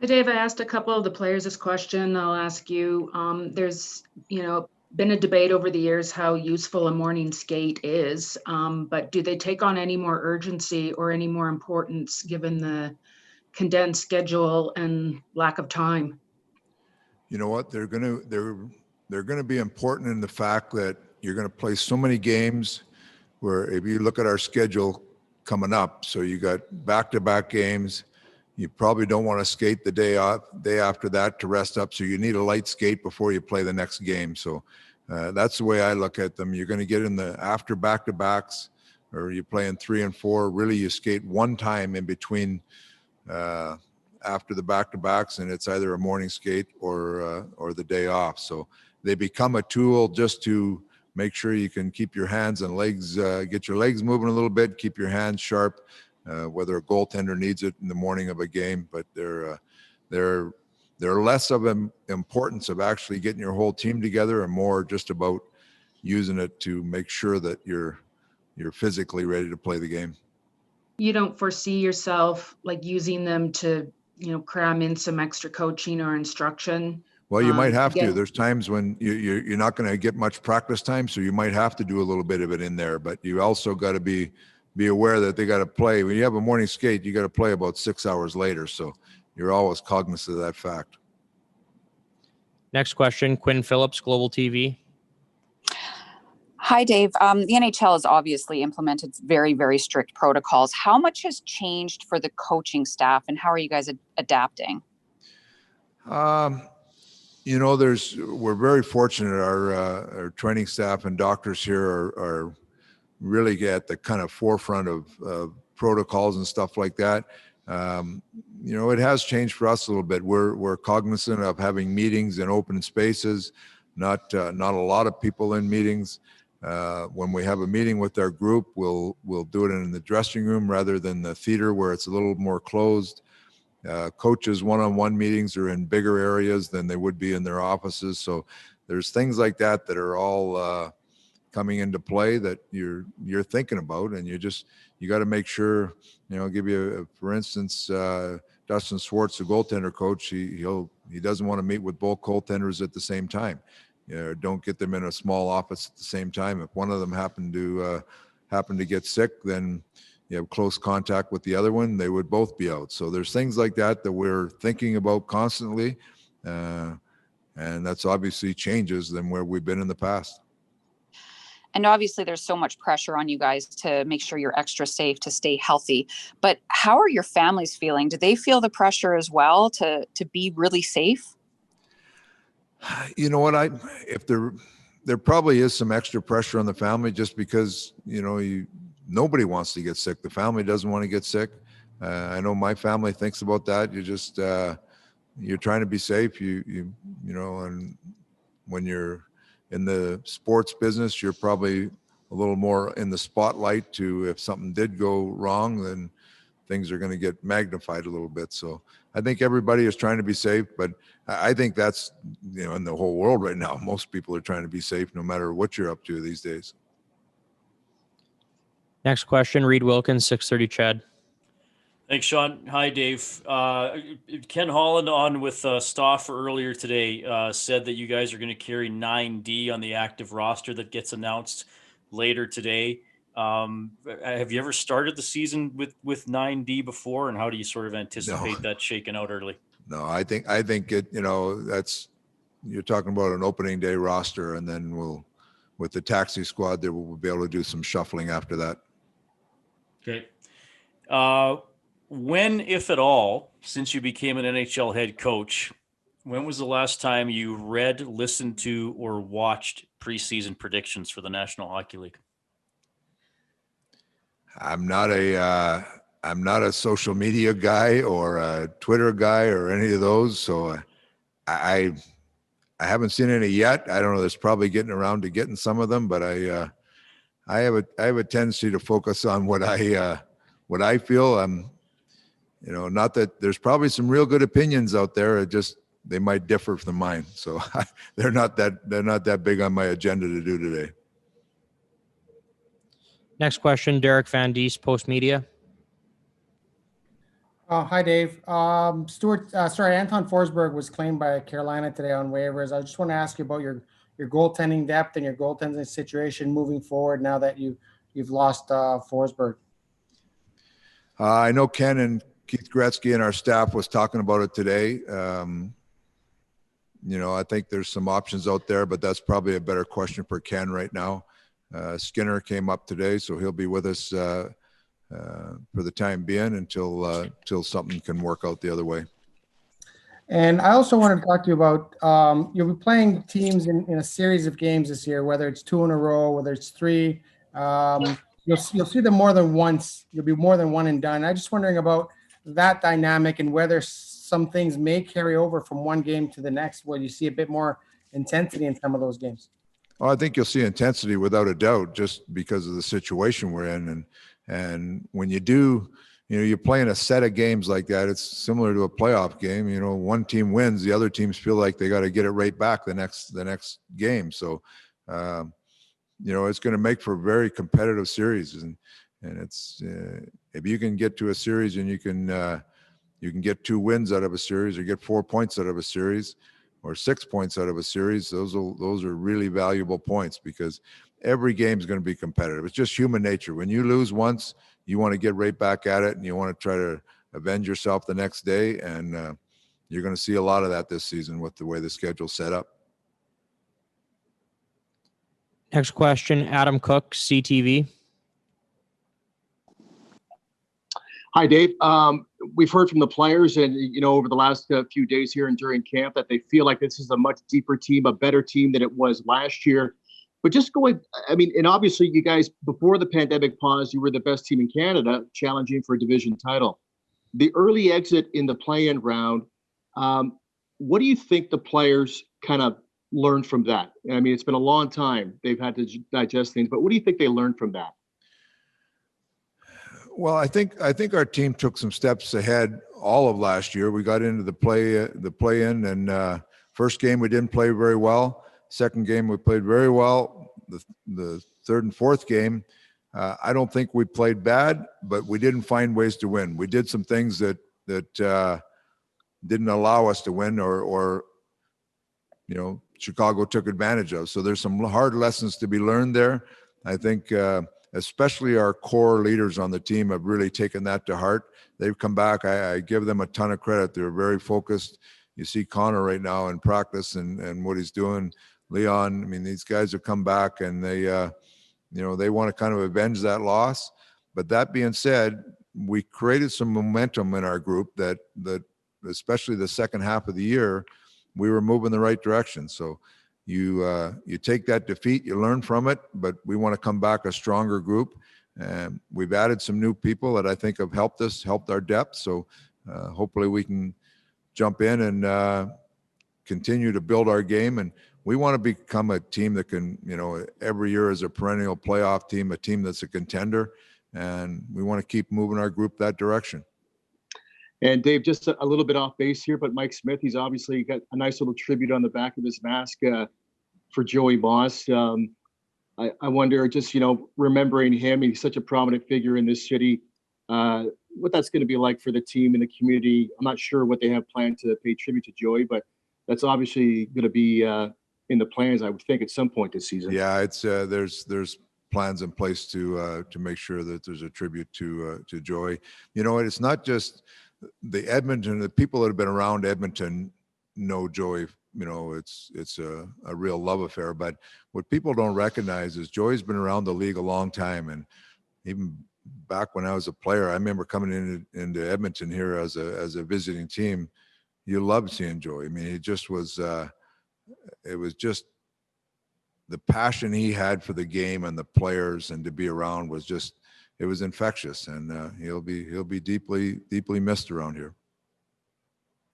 Dave, I asked a couple of the players this question. I'll ask you. There's, been a debate over the years how useful a morning skate is, but do they take on any more urgency or any more importance given the condensed schedule and lack of time? You know what? They're gonna be important in the fact that you're gonna play so many games. Where if you look at our schedule coming up, so you got back-to-back games. You probably don't want to skate the day after that to rest up. So you need a light skate before you play the next game. So that's the way I look at them. You're going to get in the after back-to-backs, or you're playing 3 and 4. Really, you skate one time in between after the back-to-backs, and it's either a morning skate or the day off. So they become a tool just to make sure you can keep your hands and legs, get your legs moving a little bit, keep your hands sharp. Whether a goaltender needs it in the morning of a game, but they're less of an importance of actually getting your whole team together and more just about using it to make sure that you're physically ready to play the game. You don't foresee yourself like using them to, cram in some extra coaching or instruction? Well, you might have to. There's times when you're not going to get much practice time, so you might have to do a little bit of it in there, but you also got to be aware that they got to play. When you have a morning skate, you got to play about 6 hours later. So you're always cognizant of that fact. Next question, Quinn Phillips, Global TV. Hi, Dave. The NHL has obviously implemented very, very strict protocols. How much has changed for the coaching staff, and how are you guys adapting? We're very fortunate. Our training staff and doctors here are really at the kind of forefront of protocols and stuff like that. It has changed for us a little bit. We're cognizant of having meetings in open spaces, not a lot of people in meetings. When we have a meeting with our group, we'll do it in the dressing room rather than the theater where it's a little more closed. Coaches one-on-one meetings are in bigger areas than they would be in their offices. So there's things like that that are all coming into play that you're thinking about, and you got to make sure. I'll give you for instance, Dustin Schwartz, the goaltender coach. He doesn't want to meet with both goaltenders at the same time. Don't get them in a small office at the same time. If one of them happened to get sick, then you have close contact with the other one, they would both be out. So there's things like that we're thinking about constantly, and that's obviously changes than where we've been in the past. And obviously there's so much pressure on you guys to make sure you're extra safe, to stay healthy. But how are your families feeling? Do they feel the pressure as well to be really safe? You know what? If there probably is some extra pressure on the family just because, nobody wants to get sick. The family doesn't want to get sick. I know my family thinks about that. You're trying to be safe. And when you're in the sports business, you're probably a little more in the spotlight to, if something did go wrong, then things are going to get magnified a little bit. So I think everybody is trying to be safe, but I think that's, in the whole world right now, most people are trying to be safe no matter what you're up to these days. Next question, Reed Wilkins, 630 Chad. Thanks, Sean. Hi, Dave. Ken Holland on with Stauffer earlier today said that you guys are going to carry 9D on the active roster that gets announced later today. Have you ever started the season with 9D before, and how do you sort of anticipate that shaking out early? No, I think it, that's, you're talking about an opening day roster, and then with the taxi squad there, we'll be able to do some shuffling after that. Okay. When, if at all, since you became an NHL head coach, when was the last time you read, listened to, or watched preseason predictions for the National Hockey League? I'm not a social media guy or a Twitter guy or any of those. So I haven't seen any yet. I don't know. There's probably getting around to getting some of them, but I have a tendency to focus on what I feel. Not that there's probably some real good opinions out there. They might differ from mine. So they're not that big on my agenda to do today. Next question, Derek Van Diest, Post Media. Hi, Dave. Anton Forsberg was claimed by Carolina today on waivers. I just want to ask you about your goaltending depth and your goaltending situation moving forward now that you've lost Forsberg. I know Ken and Keith Gretzky and our staff was talking about it today. I think there's some options out there, but that's probably a better question for Ken right now. Skinner came up today, so he'll be with us for the time being until something can work out the other way. And I also wanted to talk to you about you'll be playing teams in a series of games this year, whether it's 2 in a row, whether it's 3. You'll see them more than once. You'll be more than one and done. I'm just wondering about that dynamic and whether some things may carry over from one game to the next, where you see a bit more intensity in some of those games. Well, I think you'll see intensity without a doubt, just because of the situation we're in. And when you do, you're playing a set of games like that, it's similar to a playoff game. One team wins, the other teams feel like they got to get it right back the next game. So, it's going to make for a very competitive series. And it's if you can get to a series and you can get 2 wins out of a series, or get 4 points out of a series, or 6 points out of a series, those are really valuable points, because every game is going to be competitive. It's just human nature. When you lose once, you want to get right back at it, and you want to try to avenge yourself the next day. And you're going to see a lot of that this season with the way the schedule's set up. Next question, Adam Cook, CTV. Hi, Dave. We've heard from the players and, over the last few days here and during camp, that they feel like this is a much deeper team, a better team than it was last year. But just and obviously you guys, before the pandemic paused, you were the best team in Canada, challenging for a division title. The early exit in the play-in round, what do you think the players kind of learned from that? I mean, it's been a long time. They've had to digest things, but what do you think they learned from that? Well, I think our team took some steps ahead all of last year. We got into the play-in, and first game we didn't play very well. Second game we played very well. The third and fourth game, I don't think we played bad, but we didn't find ways to win. We did some things that didn't allow us to win, or Chicago took advantage of. So there's some hard lessons to be learned there. I think especially our core leaders on the team have really taken that to heart. They've come back. I give them a ton of credit. They're very focused. You see Connor right now in practice and what he's doing. Leon, I mean, these guys have come back, and they want to kind of avenge that loss. But that being said, we created some momentum in our group that especially the second half of the year, we were moving the right direction. So you take that defeat, you learn from it, but we want to come back a stronger group. And we've added some new people that I think have helped our depth. So hopefully we can jump in and continue to build our game. And we want to become a team that can, every year is a perennial playoff team, a team that's a contender. And we want to keep moving our group that direction. And Dave, just a little bit off base here, but Mike Smith, he's obviously got a nice little tribute on the back of his mask for Joey Moss. I wonder, just, remembering him, he's such a prominent figure in this city, what that's going to be like for the team and the community. I'm not sure what they have planned to pay tribute to Joey, but that's obviously going to be in the plans, I would think, at some point this season. Yeah, it's there's plans in place to make sure that there's a tribute to Joey. It's not just the people that have been around Edmonton know Joey. It's a real love affair. But what people don't recognize is Joey's been around the league a long time, and even back when I was a player, I remember coming into Edmonton here as a visiting team. You loved seeing Joey. I mean, he just was. It was just the passion he had for the game and the players, and to be around was just. It was infectious, and he'll be deeply missed around here.